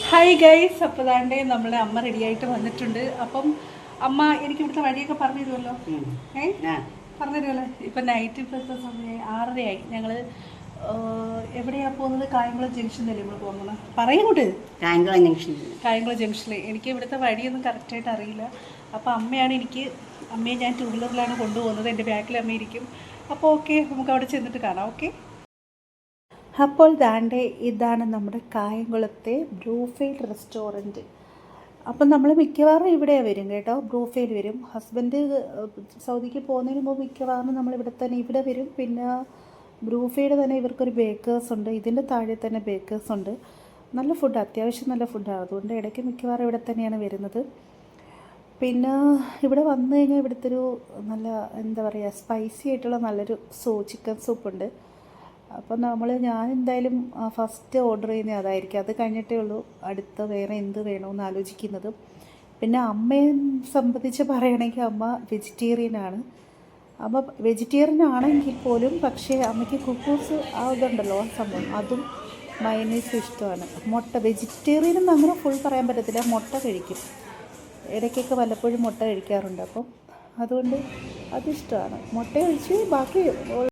Hi guys, അപ്പോൾ താണ്ടേ നമ്മളെ അമ്മ റെഡിയായിട്ട് വന്നിട്ടുണ്ട്. അപ്പം അമ്മ എനിക്ക് ഇവിടുത്തെ വഴിയൊക്കെ പറഞ്ഞു തരുമല്ലോ? പറഞ്ഞു തരുമല്ലോ. ഇപ്പം നൈറ്റ് ഇപ്പോഴത്തെ സമയം 6:30 ഞങ്ങൾ എവിടെയാണ് പോകുന്നത്? കായംകുളം ജംഗ്ഷനിലല്ലേ നമ്മൾ പോകുന്നത്? പറയൂട്ട്. കായംകുളം ജംഗ്ഷനിൽ. എനിക്ക് ഇവിടുത്തെ വഴിയൊന്നും കറക്റ്റായിട്ട് അറിയില്ല. അപ്പോൾ അമ്മയെ ഞാൻ ടൂ വീലറിലാണ് കൊണ്ടുപോകുന്നത്. എൻ്റെ ബാക്കിൽ അമ്മ ഇരിക്കും. അപ്പോൾ ഓക്കെ, നമുക്ക് അവിടെ ചെന്നിട്ട് കാണാം. ഓക്കെ. അപ്പോൾ ഇതാണ് നമ്മുടെ കായംകുളത്തെ ബ്രൂഫെയിൽ റെസ്റ്റോറൻറ്റ്. അപ്പം നമ്മൾ മിക്കവാറും ഇവിടെ വരും കേട്ടോ. ബ്രൂഫെയിൽ വരും. ഹസ്ബൻഡ് സൗദിക്ക് പോകുന്നതിന് മുമ്പ് മിക്കവാറും നമ്മൾ ഇവിടെ വരും. പിന്നെ ബ്രൂഫെയുടെ തന്നെ ഇവർക്കൊരു ബേക്കേഴ്സ് ഉണ്ട്. ഇതിൻ്റെ താഴെ തന്നെ ബേക്കേഴ്സ് ഉണ്ട്. നല്ല ഫുഡ്, അത്യാവശ്യം നല്ല ഫുഡാണ്. അതുകൊണ്ട് ഇടയ്ക്ക് മിക്കവാറും ഇവിടെ തന്നെയാണ് വരുന്നത്. പിന്നെ ഇവിടെ വന്നു കഴിഞ്ഞാൽ ഇവിടുത്തെ ഒരു നല്ല എന്താ പറയുക, സ്പൈസി ആയിട്ടുള്ള നല്ലൊരു ചിക്കൻ സൂപ്പുണ്ട്. അപ്പം ഞാൻ എന്തായാലും ഫസ്റ്റ് ഓർഡർ ചെയ്യുന്നത് അതായിരിക്കും. അത് കഴിഞ്ഞിട്ടേ ഉള്ളൂ അടുത്ത വേറെ എന്ത് വേണമെന്ന് ആലോചിക്കുന്നത്. പിന്നെ അമ്മയെ സംബന്ധിച്ച് പറയുകയാണെങ്കിൽ അമ്മ വെജിറ്റേറിയനാണ്. അമ്മ വെജിറ്റേറിയൻ ആണെങ്കിൽ പോലും പക്ഷേ അമ്മയ്ക്ക് കുക്കൂസ് ഇതുണ്ടല്ലോ, ആ സംഭവം, അതും മയനീസും ഇഷ്ടമാണ്. മുട്ട വെജിറ്റേറിയൻ എന്ന് അങ്ങനെ ഫുൾ പറയാൻ പറ്റത്തില്ല. മുട്ട കഴിക്കും, ഇടയ്ക്കൊക്കെ വല്ലപ്പോഴും മുട്ട കഴിക്കാറുണ്ട്. അപ്പം അതുകൊണ്ട് അതിഷ്ടമാണ്. മുട്ട കഴിച്ച് ബാക്കി